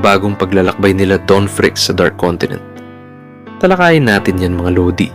bagong paglalakbay nila Don Fricks sa Dark Continent. Talakayin natin yan mga Lodi.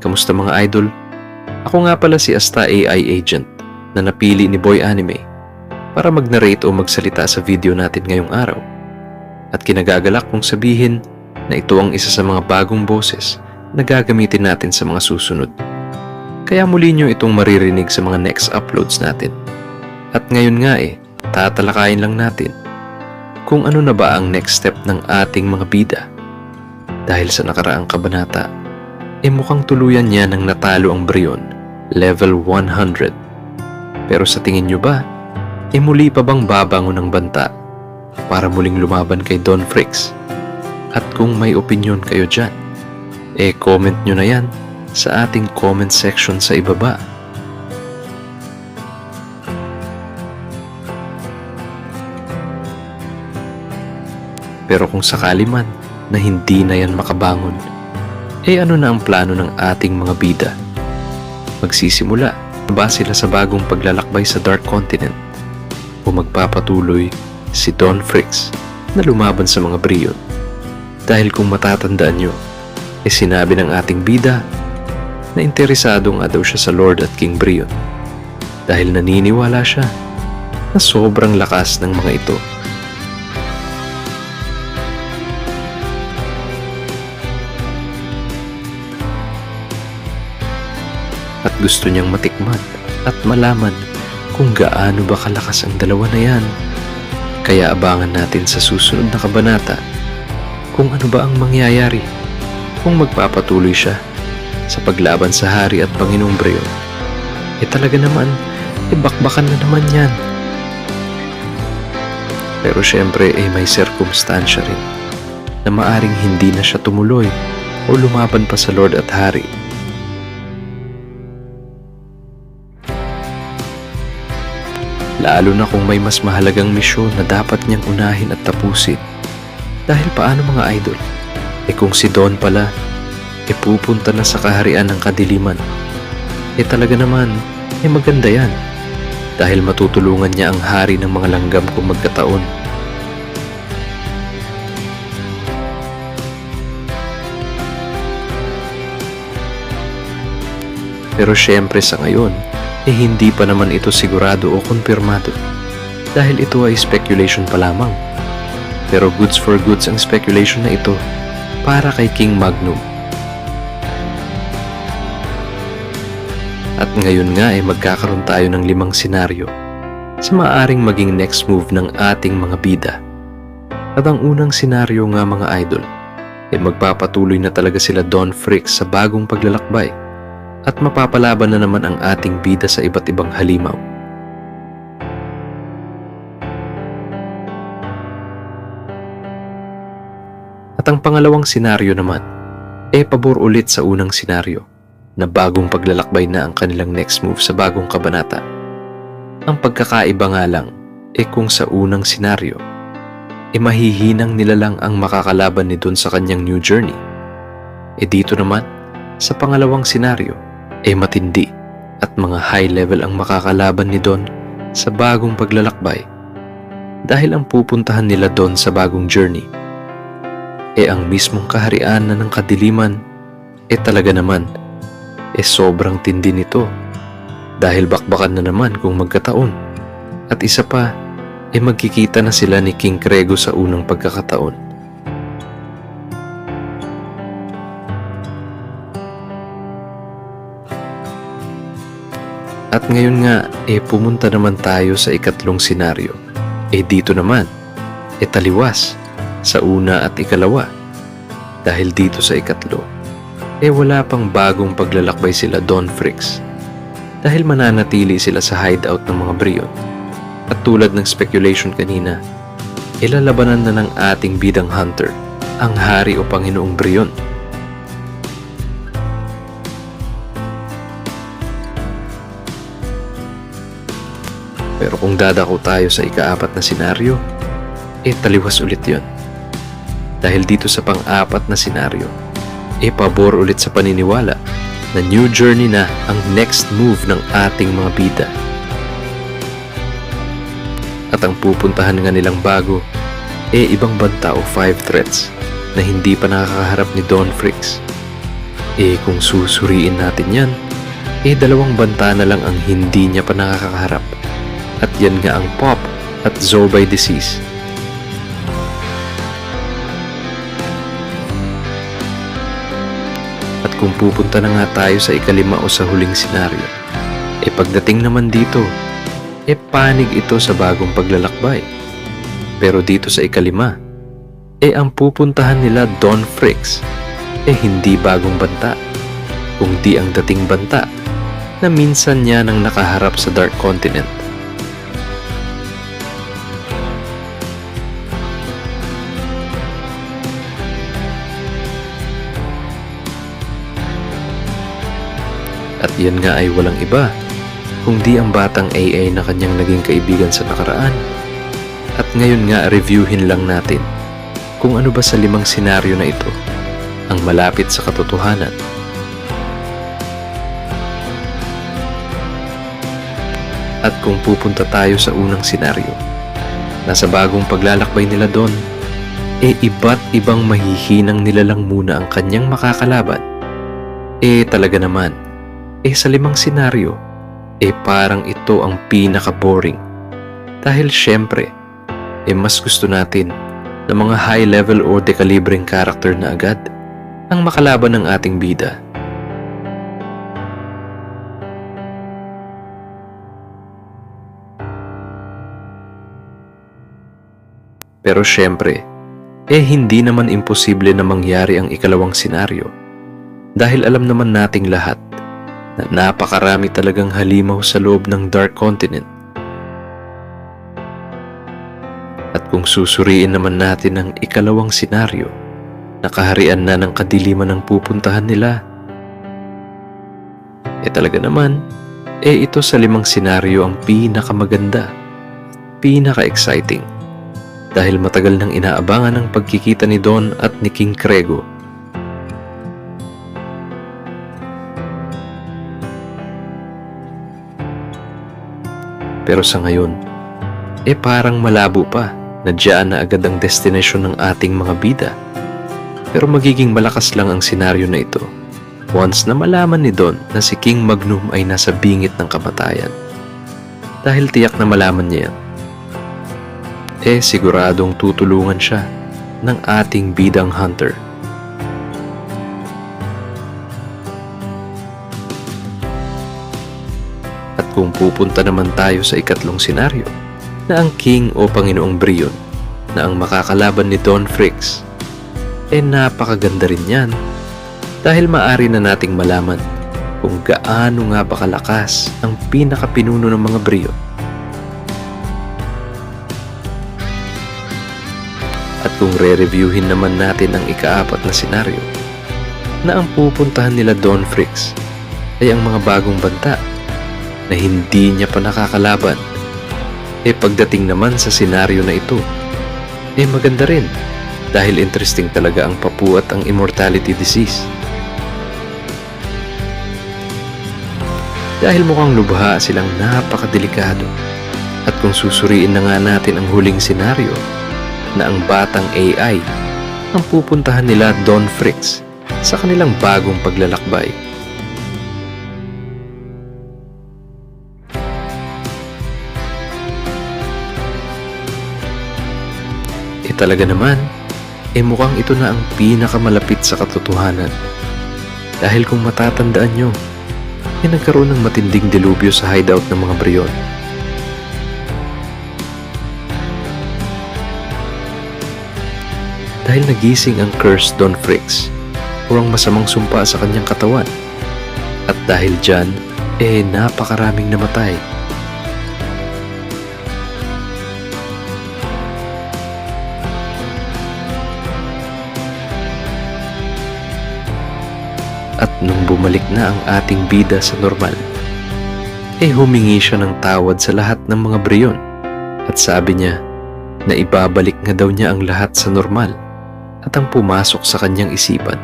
Kamusta mga idol? Ako nga pala si Asta AI Agent na napili ni Boy Anime para mag-narrate o magsalita sa video natin ngayong araw. At kinagagalak kong sabihin na ito ang isa sa mga bagong boses na gagamitin natin sa mga susunod. Kaya muli nyo itong maririnig sa mga next uploads natin. At ngayon nga tatalakayin lang natin kung ano na ba ang next step ng ating mga bida. Dahil sa nakaraang kabanata, mukhang tuluyan niya nang natalo ang Brion, level 100. Pero sa tingin nyo ba, muli pa bang babangon ang banta para muling lumaban kay Don Fricks? At kung may opinion kayo dyan, comment nyo na yan sa ating comment section sa ibaba. Pero kung sakali man na hindi na yan makabangon, ano na ang plano ng ating mga bida? Magsisimula ba sila sa bagong paglalakbay sa Dark Continent? O magpapatuloy si Don Fricks na lumaban sa mga Brion? Dahil kung matatandaan nyo, sinabi ng ating bida na interesado nga daw siya sa Lord at King Brion. Dahil naniniwala siya na sobrang lakas ng mga ito. At gusto niyang matikman at malaman kung gaano ba kalakas ang dalawa na yan. Kaya abangan natin sa susunod na kabanata kung ano ba ang mangyayari kung magpapatuloy siya sa paglaban sa Hari at Panginoong Brion. Talaga naman, bakbakan na naman yan. Pero syempre may sirkumstansya rin na maaring hindi na siya tumuloy o lumaban pa sa Lord at Hari. Lalo na kung may mas mahalagang misyon na dapat niyang unahin at tapusin. Dahil paano mga idol? Kung si Don pala, pupunta na sa kaharian ng kadiliman. Talaga naman, maganda yan. Dahil matutulungan niya ang hari ng mga langgam kung magkataon. Pero syempre sa ngayon, hindi pa naman ito sigurado o kumpirmado dahil ito ay speculation pa lamang. Pero goods for goods ang speculation na ito para kay King Magnum. At ngayon nga magkakaroon tayo ng 5 senaryo sa maaaring maging next move ng ating mga bida. At ang unang senaryo nga mga idol magpapatuloy na talaga sila Don Fricks sa bagong paglalakbay at mapapalaban na naman ang ating bida sa iba't ibang halimaw. At ang pangalawang senaryo naman, pabor ulit sa unang senaryo na bagong paglalakbay na ang kanilang next move sa bagong kabanata. Ang pagkakaiba nga lang, kung sa unang senaryo, mahihinang nila lang ang makakalaban ni Don sa kanyang new journey. Dito naman, sa pangalawang senaryo, matindi at mga high level ang makakalaban ni Don sa bagong paglalakbay dahil ang pupuntahan nila Don sa bagong journey ang mismong kaharian na ng kadiliman. Talaga naman sobrang tindi nito dahil bakbakan na naman kung magkataon at isa pa magkikita na sila ni King Krego sa unang pagkakataon. At ngayon nga, pumunta naman tayo sa ikatlong senaryo. Dito naman, taliwas sa una at ikalawa. Dahil dito sa ikatlo, wala pang bagong paglalakbay sila Don Fricks. Dahil mananatili sila sa hideout ng mga Brion. At tulad ng speculation kanina, ilalabanan na ng ating bidang hunter ang hari o Panginoong Brion. Pero kung dadako tayo sa ika-4 na senaryo, taliwas ulit yon. Dahil dito sa pang-4 na senaryo, pabor ulit sa paniniwala na new journey na ang next move ng ating mga bida. At ang pupuntahan nga nilang bago, ibang banta o 5 threats na hindi pa nakakaharap ni Don Fricks. Kung susuriin natin yan, 2 banta na lang ang hindi niya pa nakakaharap. At yan nga ang Pop at Zobay disease. At kung pupunta na nga tayo sa ika-5 o sa huling senaryo, pagdating naman dito, panig ito sa bagong paglalakbay. Pero dito sa ika-5, ang pupuntahan nila Don Fricks, hindi bagong banta, kundi ang dating banta na minsan niya nang nakaharap sa Dark Continent. At yan nga ay walang iba, kundi ang batang AI na kanyang naging kaibigan sa nakaraan. At ngayon nga reviewin lang natin kung ano ba sa 5 senaryo na ito ang malapit sa katotohanan. At kung pupunta tayo sa unang senaryo, nasa bagong paglalakbay nila doon, iba't ibang mahihinang nilalang muna ang kanyang makakalaban. Talaga naman, sa 5 senaryo, parang ito ang pinaka-boring. Dahil syempre, mas gusto natin na mga high-level o dekalibreng character na agad ang makalaban ng ating bida. Pero syempre, hindi naman imposible na mangyari ang ika-2 senaryo. Dahil alam naman nating lahat na napakarami talagang halimaw sa loob ng Dark Continent. At kung susuriin naman natin ang ika-2 senaryo, nakaharian na ng kadiliman ng pupuntahan nila. Talaga naman, ito sa 5 senaryo ang pinakamaganda, pinaka-exciting. Dahil matagal nang inaabangan ang pagkikita ni Don at ni King Krego. Pero sa ngayon, parang malabo pa na diyan na agad ang destination ng ating mga bida. Pero magiging malakas lang ang senaryo na ito once na malaman ni Don na si King Magnum ay nasa bingit ng kamatayan. Dahil tiyak na malaman niya yan, siguradong tutulungan siya ng ating bidang hunter. At kung pupunta naman tayo sa ika-3 senaryo, na ang King o Panginoong Brion na ang makakalaban ni Don Fricks, napakaganda rin yan dahil maaari na nating malaman kung gaano nga ba kalakas ang pinakapinuno ng mga Brion. At kung re-reviewin naman natin ang ika-4 na senaryo, na ang pupuntahan nila Don Fricks ay ang mga bagong banta na hindi niya pa nakakalaban. Pagdating naman sa senaryo na ito, maganda rin dahil interesting talaga ang papu at ang immortality disease. Dahil mukhang lubha silang napakadelikado. At kung susuriin na nga natin ang huling senaryo, na ang batang AI ang pupuntahan nila Don Fricks sa kanilang bagong paglalakbay. Talaga naman, mukhang ito na ang pinakamalapit sa katotohanan. Dahil kung matatandaan nyo, nagkaroon ng matinding dilubyo sa hideout ng mga Brion. dahil nagising ang cursed Don Fricks o ang masamang sumpa sa kanyang katawan. At dahil dyan, napakaraming namatay. At nung bumalik na ang ating bida sa normal, humingi siya ng tawad sa lahat ng mga Brion at sabi niya na ibabalik nga daw niya ang lahat sa normal at ang pumasok sa kanyang isipan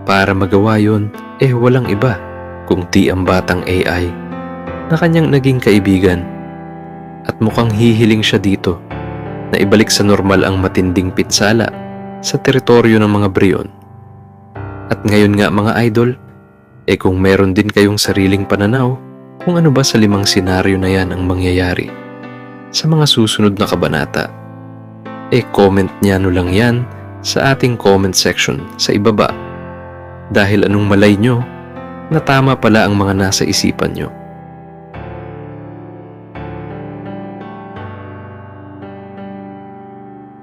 para magawa yon walang iba kung di ang batang AI na kanyang naging kaibigan. At mukhang hihiling siya dito na ibalik sa normal ang matinding pinsala sa teritoryo ng mga Brion. At ngayon nga mga idol, kung meron din kayong sariling pananaw kung ano ba sa 5 senaryo na yan ang mangyayari sa mga susunod na kabanata, comment niya lang yan sa ating comment section sa ibaba. Dahil anong malay nyo na tama pala ang mga nasa isipan nyo.